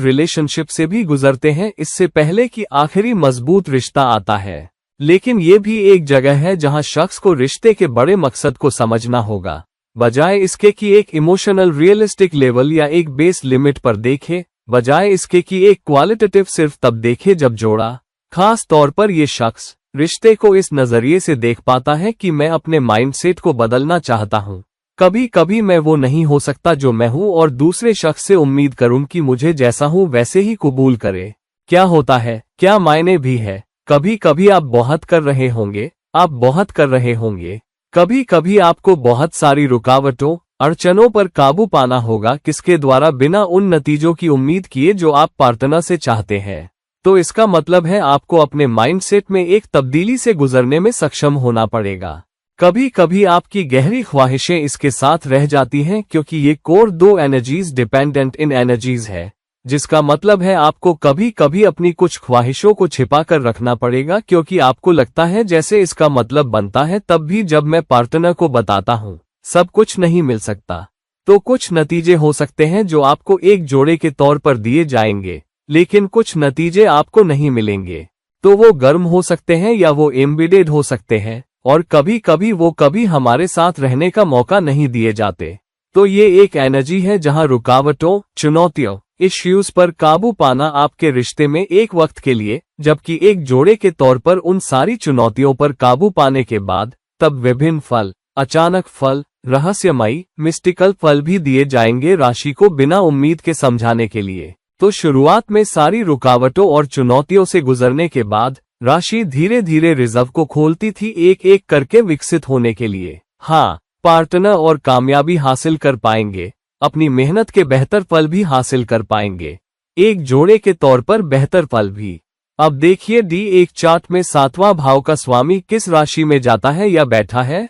रिलेशनशिप से भी गुजरते हैं इससे पहले कि आखिरी मजबूत रिश्ता आता है। लेकिन ये भी एक जगह है जहां शख्स को रिश्ते के बड़े मकसद को समझना होगा, बजाय इसके कि एक इमोशनल रियलिस्टिक लेवल या एक बेस लिमिट पर देखे, बजाय इसके कि एक क्वालिटेटिव सिर्फ तब देखे जब जोड़ा, खास तौर पर ये शख्स रिश्ते को इस नजरिए से देख पाता है कि मैं अपने माइंडसेट को बदलना चाहता हूं। कभी कभी मैं वो नहीं हो सकता जो मैं हूं और दूसरे शख्स से उम्मीद करूं कि मुझे जैसा हूं वैसे ही कबूल करे। क्या होता है, क्या मायने भी है। कभी कभी आप बहुत कर रहे होंगे, आप बहुत कर रहे होंगे। कभी कभी आपको बहुत सारी रुकावटों, अड़चनों पर काबू पाना होगा, किसके द्वारा बिना उन नतीजों की उम्मीद किए जो आप पार्टनर से चाहते हैं। तो इसका मतलब है आपको अपने माइंडसेट में एक तब्दीली से गुजरने में सक्षम होना पड़ेगा। कभी कभी आपकी गहरी ख्वाहिशें इसके साथ रह जाती हैं, क्योंकि ये कोर 2 एनर्जीज डिपेंडेंट इन एनर्जीज है, जिसका मतलब है आपको कभी कभी अपनी कुछ ख्वाहिशों को छिपा कर रखना पड़ेगा, क्योंकि आपको लगता है जैसे इसका मतलब बनता है तब भी जब मैं पार्टनर को बताता हूँ सब कुछ नहीं मिल सकता। तो कुछ नतीजे हो सकते हैं जो आपको एक जोड़े के तौर पर दिए जाएंगे, लेकिन कुछ नतीजे आपको नहीं मिलेंगे। तो वो गर्म हो सकते हैं या वो एम्बेडेड हो सकते हैं, और कभी कभी वो कभी हमारे साथ रहने का मौका नहीं दिए जाते। तो ये एक एनर्जी है जहां रुकावटों, चुनौतियों, इश्यूज पर काबू पाना आपके रिश्ते में एक वक्त के लिए, जबकि एक जोड़े के तौर पर उन सारी चुनौतियों पर काबू पाने के बाद तब विभिन्न फल, अचानक फल, रहस्यमयी मिस्टिकल फल भी दिए जाएंगे राशि को बिना उम्मीद के समझाने के लिए। तो शुरुआत में सारी रुकावटों और चुनौतियों से गुजरने के बाद राशि धीरे धीरे रिजर्व को खोलती थी, एक एक करके विकसित होने के लिए। हाँ, पार्टनर और कामयाबी हासिल कर पाएंगे, अपनी मेहनत के बेहतर फल भी हासिल कर पाएंगे, एक जोड़े के तौर पर बेहतर फल भी। अब देखिए D1 चार्ट में 7वां भाव का स्वामी किस राशि में जाता है या बैठा है।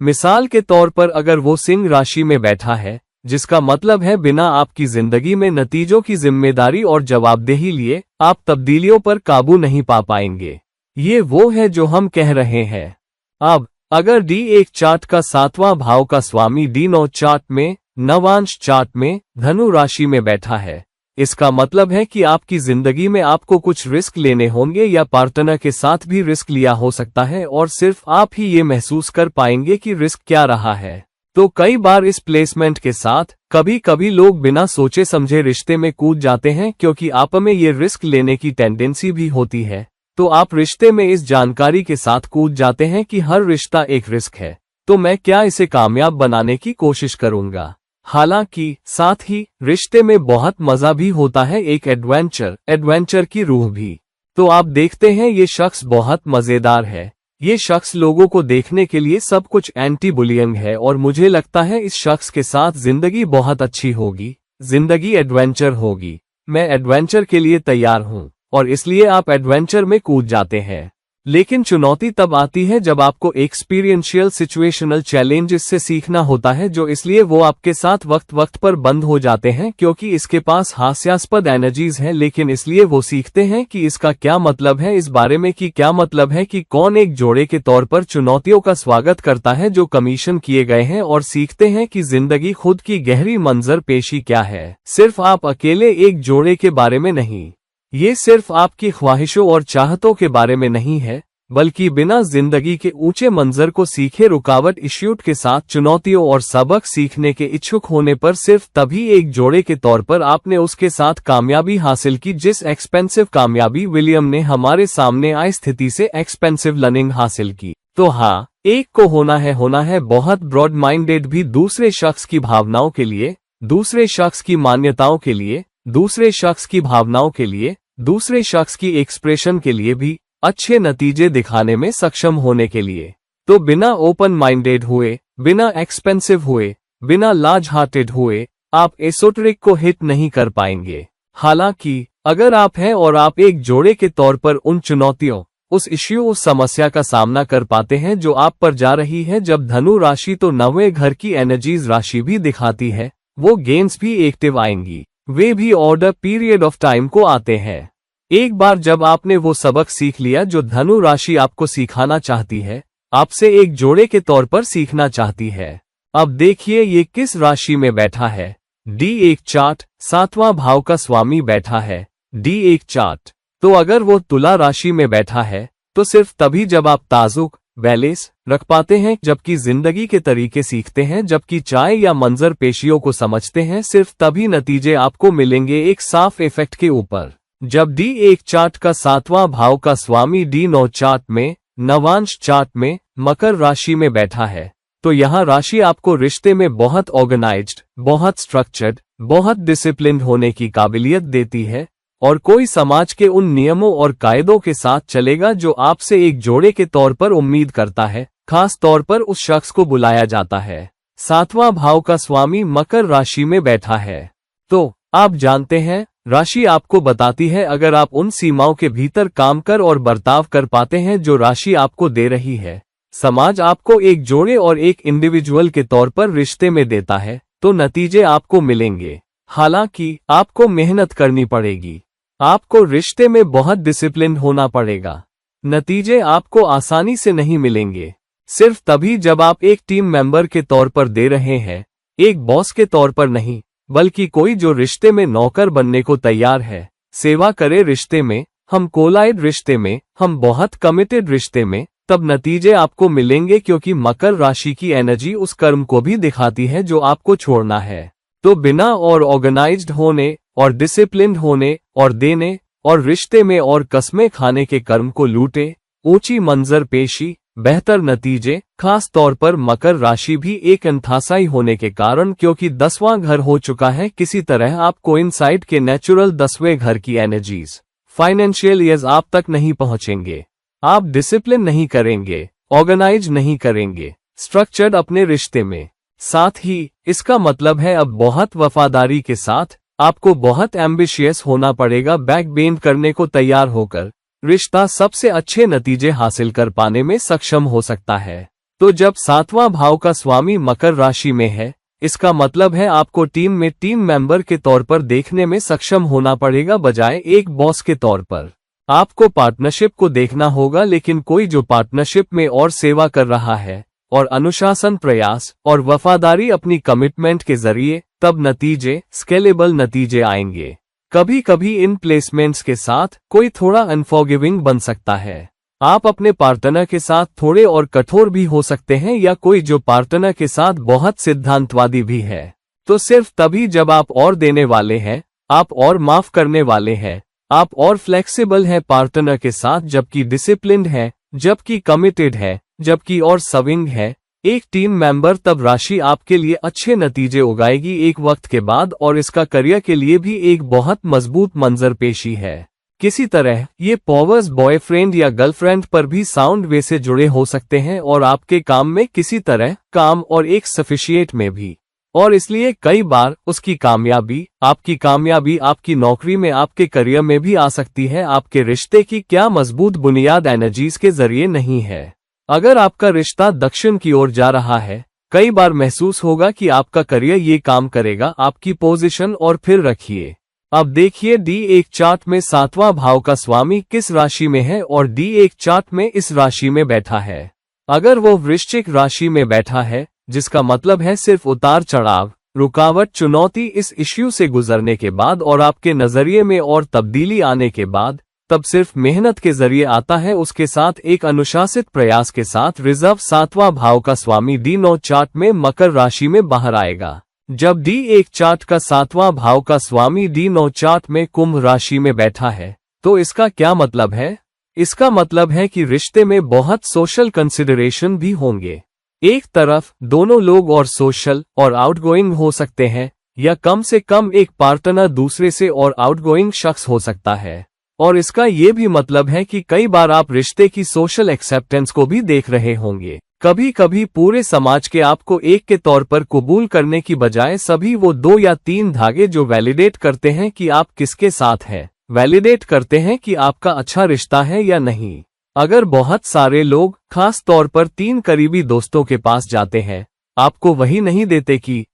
मिसाल के तौर पर अगर वो सिंह राशि में बैठा है, जिसका मतलब है बिना आपकी जिंदगी में नतीजों की जिम्मेदारी और जवाबदेही लिए आप तब्दीलियों पर काबू नहीं पा पाएंगे। ये वो है जो हम कह रहे हैं। अब अगर D1 चार्ट का 7वां भाव का स्वामी D9 चार्ट में, नवांश चार्ट में धनु राशि में बैठा है, इसका मतलब है कि आपकी जिंदगी में आपको कुछ रिस्क लेने होंगे या पार्टनर के साथ भी रिस्क लिया हो सकता है और सिर्फ आप ही ये महसूस कर पाएंगे कि रिस्क क्या रहा है। तो कई बार इस प्लेसमेंट के साथ कभी कभी लोग बिना सोचे समझे रिश्ते में कूद जाते हैं, क्योंकि आप में ये रिस्क लेने की टेंडेंसी भी होती है। तो आप रिश्ते में इस जानकारी के साथ कूद जाते हैं कि हर रिश्ता एक रिस्क है, तो मैं क्या इसे कामयाब बनाने की कोशिश करूंगा। हालांकि साथ ही रिश्ते में बहुत मजा भी होता है, एक एडवेंचर की रूह भी। तो आप देखते हैं ये शख्स बहुत मजेदार है, ये शख्स लोगों को देखने के लिए सब कुछ एंटी बुलियिंग है और मुझे लगता है इस शख्स के साथ जिंदगी बहुत अच्छी होगी, जिंदगी एडवेंचर होगी। मैं एडवेंचर के लिए तैयार हूं और इसलिए आप एडवेंचर में कूद जाते हैं। लेकिन चुनौती तब आती है जब आपको एक्सपीरियंशियल सिचुएशनल चैलेंजेस से सीखना होता है, जो इसलिए वो आपके साथ वक्त वक्त पर बंद हो जाते हैं क्योंकि इसके पास हास्यास्पद एनर्जीज हैं, लेकिन इसलिए वो सीखते हैं कि इसका क्या मतलब है, इस बारे में कि क्या मतलब है कि कौन एक जोड़े के तौर पर चुनौतियों का स्वागत करता है जो कमीशन किए गए हैं, और सीखते हैं कि जिंदगी खुद की गहरी मंजर पेशी क्या है, सिर्फ आप अकेले एक जोड़े के बारे में नहीं। ये सिर्फ आपकी ख्वाहिशों और चाहतों के बारे में नहीं है, बल्कि बिना जिंदगी के ऊंचे मंजर को सीखे रुकावट इश्यूट के साथ चुनौतियों और सबक सीखने के इच्छुक होने पर सिर्फ तभी एक जोड़े के तौर पर आपने उसके साथ कामयाबी हासिल की, जिस एक्सपेंसिव कामयाबी विलियम ने हमारे सामने आई स्थिति से एक्सपेंसिव लर्निंग हासिल की। तो हाँ, एक को होना है बहुत ब्रॉड माइंडेड भी, दूसरे शख्स की भावनाओं के लिए, दूसरे शख्स की मान्यताओं के लिए, दूसरे शख्स की भावनाओं के लिए, दूसरे शख्स की एक्सप्रेशन के लिए भी अच्छे नतीजे दिखाने में सक्षम होने के लिए। तो बिना ओपन माइंडेड हुए, बिना एक्सपेंसिव हुए, बिना लार्ज हार्टेड हुए आप एसोटेरिक को हिट नहीं कर पाएंगे। हालांकि अगर आप हैं और आप एक जोड़े के तौर पर उन चुनौतियों, उस इश्यू, उस समस्या का सामना कर पाते हैं जो आप पर जा रही है, जब धनु राशि तो 9वें घर की एनर्जीज राशि भी दिखाती है, वो गेम्स भी एक्टिव आएंगी, वे भी ऑर्डर पीरियड ऑफ टाइम को आते हैं। एक बार जब आपने वो सबक सीख लिया जो धनु राशि आपको सिखाना चाहती है, आपसे एक जोड़े के तौर पर सीखना चाहती है। अब देखिए ये किस राशि में बैठा है। D1 चार्ट 7वां भाव का स्वामी बैठा है D1 चार्ट। तो अगर वो तुला राशि में बैठा है तो सिर्फ तभी जब आप ताजुक बैलेंस रख पाते हैं, जबकि जिंदगी के तरीके सीखते हैं, जबकि चाय या मंजर पेशियों को समझते हैं, सिर्फ तभी नतीजे आपको मिलेंगे एक साफ इफेक्ट के ऊपर। जब D1 चार्ट का 7वां भाव का स्वामी D9 चार्ट में, नवांश चार्ट में मकर राशि में बैठा है, तो यहाँ राशि आपको रिश्ते में बहुत ऑर्गेनाइज्ड, बहुत स्ट्रक्चर्ड, बहुत डिसिप्लिन्ड होने की काबिलियत देती है, और कोई समाज के उन नियमों और कायदों के साथ चलेगा जो आपसे एक जोड़े के तौर पर उम्मीद करता है। खास तौर पर उस शख्स को बुलाया जाता है। 7वां भाव का स्वामी मकर राशि में बैठा है, तो आप जानते हैं राशि आपको बताती है अगर आप उन सीमाओं के भीतर काम कर और बर्ताव कर पाते हैं जो राशि आपको दे रही है, समाज आपको एक जोड़े और एक इंडिविजुअल के तौर पर रिश्ते में देता है, तो नतीजे आपको मिलेंगे। हालांकि आपको मेहनत करनी पड़ेगी, आपको रिश्ते में बहुत डिसिप्लिन होना पड़ेगा। नतीजे आपको आसानी से नहीं मिलेंगे, सिर्फ तभी जब आप एक टीम मेंबर के तौर पर दे रहे हैं, एक बॉस के तौर पर नहीं, बल्कि कोई जो रिश्ते में नौकर बनने को तैयार है, सेवा करे रिश्ते में, हम कोलाइड रिश्ते में, हम बहुत कमिटेड रिश्ते में, तब नतीजे आपको मिलेंगे, क्योंकि मकर राशि की एनर्जी उस कर्म को भी दिखाती है जो आपको छोड़ना है। तो बिना और ऑर्गेनाइज्ड होने और डिसिप्लिन्ड होने और देने और रिश्ते में और कस्में खाने के कर्म को लूटे, ऊंची मंजर पेशी, बेहतर नतीजे, खास तौर पर मकर राशि भी एक अंथासाई होने के कारण, क्योंकि 10वां घर हो चुका है। किसी तरह आप कोइंसाइड के नेचुरल 10वें घर की एनर्जीज फाइनेंशियल ईयर्स आप तक नहीं पहुंचेंगे। आप डिसिप्लिन नहीं करेंगे, ऑर्गेनाइज नहीं करेंगे, स्ट्रक्चर्ड अपने रिश्ते में। साथ ही इसका मतलब है अब बहुत वफादारी के साथ आपको बहुत एम्बिशियस होना पड़ेगा, बैक बेंड करने को तैयार होकर रिश्ता सबसे अच्छे नतीजे हासिल कर पाने में सक्षम हो सकता है। तो जब 7वां भाव का स्वामी मकर राशि में है, इसका मतलब है आपको टीम में टीम मेंबर के तौर पर देखने में सक्षम होना पड़ेगा, बजाय एक बॉस के तौर पर। आपको पार्टनरशिप को देखना होगा, लेकिन कोई जो पार्टनरशिप में और सेवा कर रहा है और अनुशासन, प्रयास और वफादारी अपनी कमिटमेंट के जरिए, तब नतीजे स्केलेबल नतीजे आएंगे। कभी कभी इन प्लेसमेंट्स के साथ कोई थोड़ा अनफॉरगिविंग बन सकता है। आप अपने पार्टनर के साथ थोड़े और कठोर भी हो सकते हैं, या कोई जो पार्टनर के साथ बहुत सिद्धांतवादी भी है। तो सिर्फ तभी जब आप और देने वाले हैं, आप और माफ करने वाले हैं, आप और फ्लेक्सिबल हैं पार्टनर के साथ, जबकि डिसिप्लिन्ड है, जबकि कमिटेड है, जबकि और सविंग है एक टीम मेंबर, तब राशि आपके लिए अच्छे नतीजे उगाएगी एक वक्त के बाद, और इसका करियर के लिए भी एक बहुत मजबूत मंजर पेशी है। किसी तरह ये पॉवर्स बॉयफ्रेंड या गर्लफ्रेंड पर भी साउंड वे से जुड़े हो सकते हैं, और आपके काम में किसी तरह काम और एक सफिशिएट में भी, और इसलिए कई बार उसकी कामयाबी, आपकी नौकरी में, आपके करियर में भी आ सकती है। आपके रिश्ते की क्या मजबूत बुनियाद एनर्जीज के जरिए नहीं है। अगर आपका रिश्ता दक्षिण की ओर जा रहा है, कई बार महसूस होगा कि आपका करियर ये काम करेगा, आपकी पोजीशन, और फिर रखिए। अब देखिए D1 चार्ट में 7वां भाव का स्वामी किस राशि में है और D1 चार्ट में इस राशि में बैठा है। अगर वो वृश्चिक राशि में बैठा है, जिसका मतलब है सिर्फ उतार चढ़ाव, रुकावट, चुनौती इस इश्यू से गुजरने के बाद और आपके नजरिए में और तब्दीली आने के बाद, तब सिर्फ मेहनत के जरिए आता है, उसके साथ एक अनुशासित प्रयास के साथ रिजर्व 7वां भाव का स्वामी D9 चार्ट में मकर राशि में बाहर आएगा। जब D1 चार्ट का 7वां भाव का स्वामी D9 चार्ट में कुंभ राशि में बैठा है, तो इसका क्या मतलब है? इसका मतलब है कि रिश्ते में बहुत सोशल कंसिडरेशन भी होंगे। एक तरफ दोनों लोग और सोशल और आउटगोइंग हो सकते हैं, या कम से कम एक पार्टनर दूसरे से और आउटगोइंग शख्स हो सकता है। और इसका ये भी मतलब है कि कई बार आप रिश्ते की सोशल एक्सेप्टेंस को भी देख रहे होंगे। कभी कभी पूरे समाज के आपको एक के तौर पर कबूल करने की बजाय सभी वो 2 या 3 धागे जो वैलिडेट करते हैं कि आप किसके साथ हैं, वैलिडेट करते हैं कि आपका अच्छा रिश्ता है या नहीं। अगर बहुत सारे लोग खास तौर पर 3 करीबी दोस्तों के पास जाते हैं, आपको वही नहीं देते कि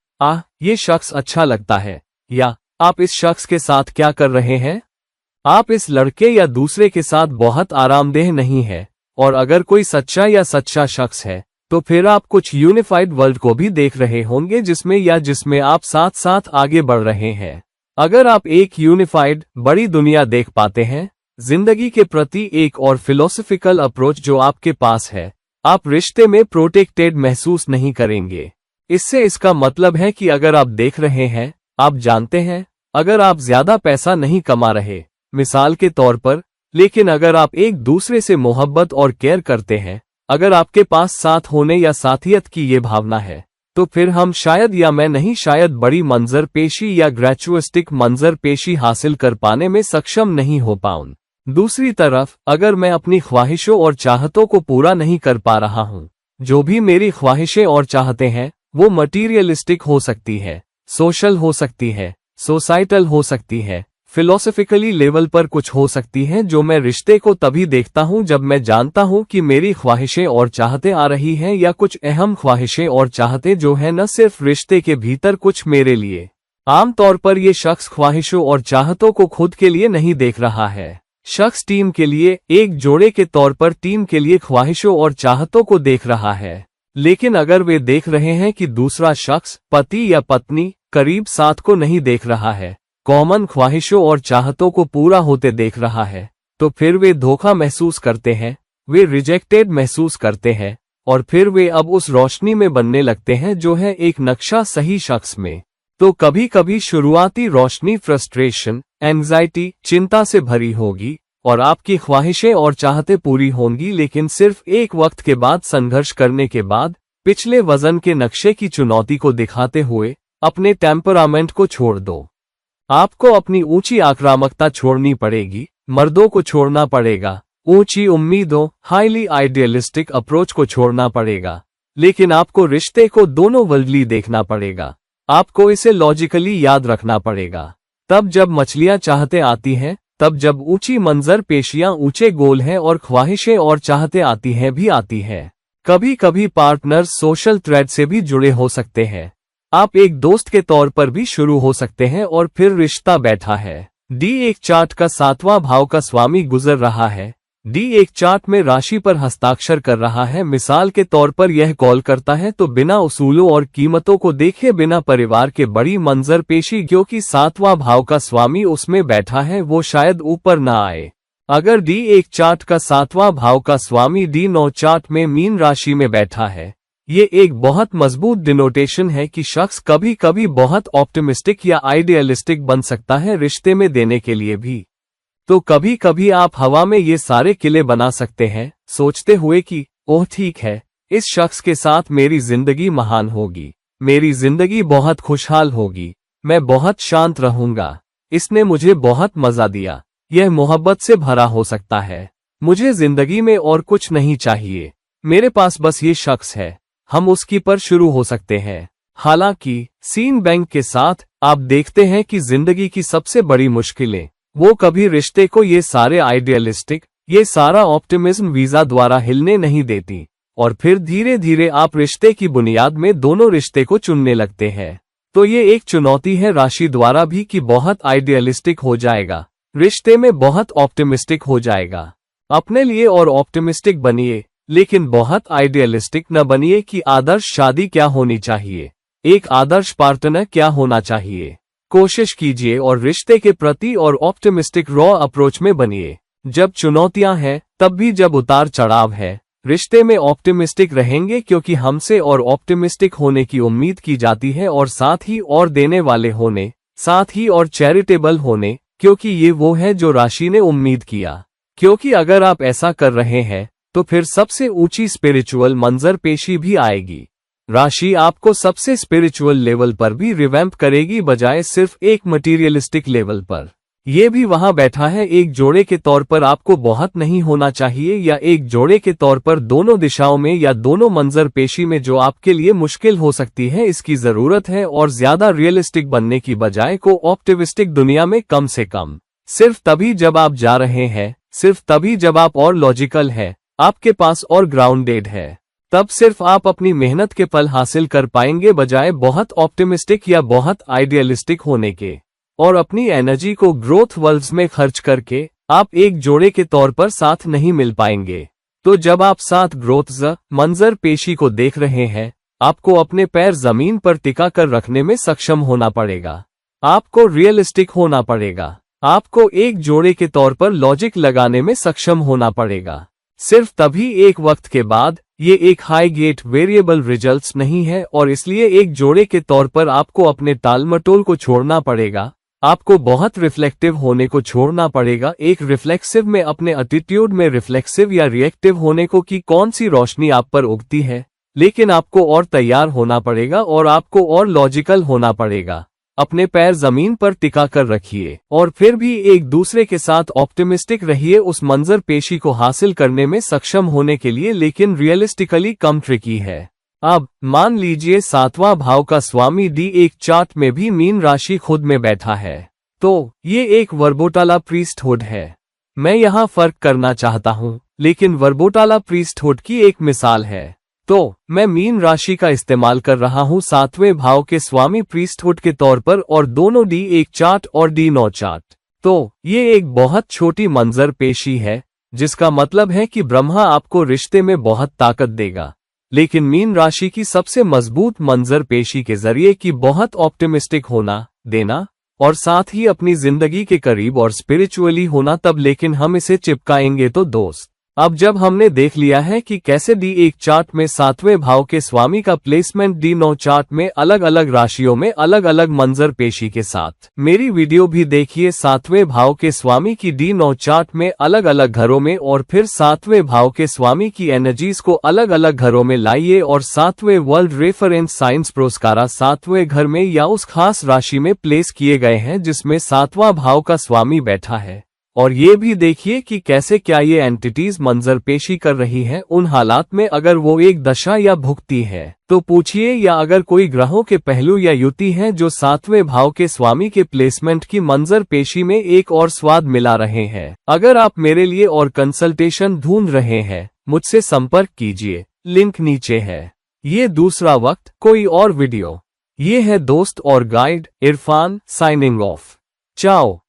ये शख्स अच्छा लगता है, या आप इस शख्स के साथ क्या कर रहे हैं, आप इस लड़के या दूसरे के साथ बहुत आरामदेह नहीं है। और अगर कोई सच्चा या सच्चा शख्स है, तो फिर आप कुछ यूनिफाइड वर्ल्ड को भी देख रहे होंगे जिसमें आप साथ साथ आगे बढ़ रहे हैं। अगर आप एक यूनिफाइड बड़ी दुनिया देख पाते हैं, जिंदगी के प्रति एक और फिलोसफिकल अप्रोच जो आपके पास है, आप रिश्ते में प्रोटेक्टेड महसूस नहीं करेंगे। इससे इसका मतलब है कि अगर आप देख रहे हैं, आप जानते हैं, अगर आप ज्यादा पैसा नहीं कमा रहे, मिसाल के तौर पर, लेकिन अगर आप एक दूसरे से मोहब्बत और केयर करते हैं, अगर आपके पास साथ होने या साथियत की ये भावना है, तो फिर हम शायद, या मैं नहीं शायद, बड़ी मंजर पेशी या ग्रेचुअलिस्टिक मंजर पेशी हासिल कर पाने में सक्षम नहीं हो पाऊं। दूसरी तरफ, अगर मैं अपनी ख्वाहिशों और चाहतों को पूरा नहीं कर पा रहा हूं, जो भी मेरी ख्वाहिशें और चाहते हैं, वो मटीरियलिस्टिक हो सकती है, सोशल हो सकती है, सोसाइटल हो सकती है, फिलोसफिकली लेवल पर कुछ हो सकती हैं, जो मैं रिश्ते को तभी देखता हूं जब मैं जानता हूं कि मेरी ख्वाहिशें और चाहते आ रही हैं, या कुछ अहम ख्वाहिशें और चाहते जो है न सिर्फ रिश्ते के भीतर कुछ मेरे लिए। आमतौर पर ये शख्स ख्वाहिशों और चाहतों को खुद के लिए नहीं देख रहा है, शख्स टीम के लिए, एक जोड़े के तौर पर टीम के लिए ख्वाहिशों और चाहतों को देख रहा है। लेकिन अगर वे देख रहे हैं कि दूसरा शख्स, पति या पत्नी, करीब साथ को नहीं देख रहा है, कॉमन ख्वाहिशों और चाहतों को पूरा होते देख रहा है, तो फिर वे धोखा महसूस करते हैं, वे रिजेक्टेड महसूस करते हैं, और फिर वे अब उस रोशनी में बनने लगते हैं जो है एक नक्शा सही शख्स में। तो कभी कभी शुरुआती रोशनी फ्रस्ट्रेशन, एंजाइटी, चिंता से भरी होगी और आपकी ख्वाहिशें और चाहते पूरी होंगी, लेकिन सिर्फ एक वक्त के बाद संघर्ष करने के बाद पिछले वजन के नक्शे की चुनौती को दिखाते हुए अपने टेम्परामेंट को छोड़ दो। आपको अपनी ऊंची आक्रामकता छोड़नी पड़ेगी, मर्दों को छोड़ना पड़ेगा, ऊंची उम्मीदों, हाईली आइडियलिस्टिक अप्रोच को छोड़ना पड़ेगा, लेकिन आपको रिश्ते को दोनों वर्ल्डली देखना पड़ेगा। आपको इसे लॉजिकली याद रखना पड़ेगा। तब जब मछलियां चाहते आती हैं, तब जब ऊंची मंजर पेशियां, ऊंचे गोल हैं और ख्वाहिशें और चाहते आती हैं भी आती हैं। कभी कभी पार्टनर सोशल थ्रेड से भी जुड़े हो सकते हैं। आप एक दोस्त के तौर पर भी शुरू हो सकते हैं और फिर रिश्ता बैठा है। D1 चार्ट का 7वां भाव का स्वामी गुजर रहा है। D1 चार्ट में राशि पर हस्ताक्षर कर रहा है। मिसाल के तौर पर यह कॉल करता है तो बिना उसूलों और कीमतों को देखे, बिना परिवार के बड़ी मंजर पेशी, क्योंकि 7वां भाव का स्वामी उसमें बैठा है, वो शायद ऊपर ना आए। अगर D1 चार्ट का 7वां भाव का स्वामी D9 चार्ट में मीन राशि में बैठा है, ये एक बहुत मजबूत डिनोटेशन है कि शख्स कभी कभी बहुत ऑप्टिमिस्टिक या आइडियलिस्टिक बन सकता है रिश्ते में देने के लिए भी। तो कभी कभी आप हवा में ये सारे किले बना सकते हैं, सोचते हुए कि ओह ठीक है, इस शख्स के साथ मेरी जिंदगी महान होगी, मेरी जिंदगी बहुत खुशहाल होगी, मैं बहुत शांत रहूंगा, इसने मुझे बहुत मजा दिया, यह मोहब्बत से भरा हो सकता है, मुझे जिंदगी में और कुछ नहीं चाहिए, मेरे पास बस ये शख्स है। हम उसकी पर शुरू हो सकते हैं। हालांकि सीन बैंक के साथ आप देखते हैं कि जिंदगी की सबसे बड़ी मुश्किलें वो कभी रिश्ते को ये सारे आइडियलिस्टिक, ये सारा ऑप्टिमिज्म वीजा द्वारा हिलने नहीं देती, और फिर धीरे धीरे आप रिश्ते की बुनियाद में दोनों रिश्ते को चुनने लगते हैं। तो ये एक चुनौती है राशि द्वारा भी कि बहुत आइडियलिस्टिक हो जाएगा, रिश्ते में बहुत ऑप्टिमिस्टिक हो जाएगा। अपने लिए और ऑप्टिमिस्टिक बनिए, लेकिन बहुत आइडियलिस्टिक न बनिए कि आदर्श शादी क्या होनी चाहिए, एक आदर्श पार्टनर क्या होना चाहिए। कोशिश कीजिए और रिश्ते के प्रति और ऑप्टिमिस्टिक रॉ अप्रोच में बनिए। जब चुनौतियां हैं, तब भी जब उतार चढ़ाव है, रिश्ते में ऑप्टिमिस्टिक रहेंगे, क्योंकि हमसे और ऑप्टिमिस्टिक होने की उम्मीद की जाती है, और साथ ही और देने वाले होने, साथ ही और चैरिटेबल होने, क्योंकि ये वो है जो राशि ने उम्मीद किया। क्योंकि अगर आप ऐसा कर रहे हैं तो फिर सबसे ऊंची स्पिरिचुअल मंजर पेशी भी आएगी। राशि आपको सबसे स्पिरिचुअल लेवल पर भी रिवैम्प करेगी, बजाय सिर्फ एक मटीरियलिस्टिक लेवल पर। ये भी वहां बैठा है। एक जोड़े के तौर पर आपको बहुत नहीं होना चाहिए, या एक जोड़े के तौर पर दोनों दिशाओं में या दोनों मंजर पेशी में, जो आपके लिए मुश्किल हो सकती है, इसकी जरूरत है। और ज्यादा रियलिस्टिक बनने की बजाय को ऑप्टिमिस्टिक दुनिया में कम से कम। सिर्फ तभी जब आप जा रहे हैं, सिर्फ तभी जब आप और लॉजिकल है, आपके पास और ग्राउंडेड है, तब सिर्फ आप अपनी मेहनत के फल हासिल कर पाएंगे, बजाय बहुत ऑप्टिमिस्टिक या बहुत आइडियलिस्टिक होने के। और अपनी एनर्जी को ग्रोथ वर्ल्ड्स में खर्च करके आप एक जोड़े के तौर पर साथ नहीं मिल पाएंगे। तो जब आप साथ ग्रोथ मंजर पेशी को देख रहे हैं, आपको अपने पैर जमीन पर टिका कर रखने में सक्षम होना पड़ेगा। आपको रियलिस्टिक होना पड़ेगा। आपको एक जोड़े के तौर पर लॉजिक लगाने में सक्षम होना पड़ेगा। सिर्फ तभी एक वक्त के बाद ये एक हाई गेट वेरिएबल रिजल्ट्स नहीं है, और इसलिए एक जोड़े के तौर पर आपको अपने टालमटोल को छोड़ना पड़ेगा। आपको बहुत रिफ्लेक्टिव होने को छोड़ना पड़ेगा। एक रिफ्लेक्सिव में अपने एटीट्यूड में रिफ्लेक्सिव या रिएक्टिव होने को कि कौन सी रोशनी आप पर उगती है, लेकिन आपको और तैयार होना पड़ेगा और आपको और लॉजिकल होना पड़ेगा। अपने पैर जमीन पर टिका कर रखिए और फिर भी एक दूसरे के साथ ऑप्टिमिस्टिक रहिए उस मंजर पेशी को हासिल करने में सक्षम होने के लिए, लेकिन रियलिस्टिकली कम ट्रिकी है। अब मान लीजिए 7वां भाव का स्वामी D1 चार्ट में भी मीन राशि खुद में बैठा है, तो ये एक वर्बोटाला प्रीस्टहुड है। मैं यहाँ फर्क करना चाहता हूँ, लेकिन वर्बोटाला प्रीस्टहुड की एक मिसाल है। तो मैं मीन राशि का इस्तेमाल कर रहा हूँ 7वें भाव के स्वामी प्रीस्टहुड के तौर पर, और दोनों D1 चार्ट और D9 चार्ट। तो ये एक बहुत छोटी मंजर पेशी है, जिसका मतलब है कि ब्रह्मा आपको रिश्ते में बहुत ताकत देगा, लेकिन मीन राशि की सबसे मजबूत मंजर पेशी के जरिए कि बहुत ऑप्टिमिस्टिक होना, देना और साथ ही अपनी जिंदगी के करीब और स्पिरिचुअली होना। तब लेकिन हम इसे चिपकाएंगे तो दोस्त अब जब हमने देख लिया है कि कैसे D1 चार्ट में 7वें भाव के स्वामी का प्लेसमेंट D9 चार्ट में अलग अलग राशियों में अलग अलग मंजर पेशी के साथ, मेरी वीडियो भी देखिए 7वें भाव के स्वामी की D9 चार्ट में अलग अलग घरों में, और फिर 7वें भाव के स्वामी की एनर्जीज को अलग अलग घरों में लाइए और 7वें वर्ल्ड रेफरेंस साइंस पुरस्कारा 7वें घर में या उस खास राशि में प्लेस किए गए हैं जिसमें 7वां भाव का स्वामी बैठा है। और ये भी देखिए कि कैसे क्या ये एंटिटीज मंजर पेशी कर रही हैं उन हालात में अगर वो एक दशा या भुक्ति है तो पूछिए, या अगर कोई ग्रहों के पहलू या युति हैं जो 7वें भाव के स्वामी के प्लेसमेंट की मंजर पेशी में एक और स्वाद मिला रहे हैं। अगर आप मेरे लिए और कंसल्टेशन ढूंढ रहे हैं मुझसे संपर्क कीजिए, लिंक नीचे है। ये दूसरा वक्त कोई और वीडियो। ये है दोस्त और गाइड इरफान, साइनिंग ऑफ। चाओ।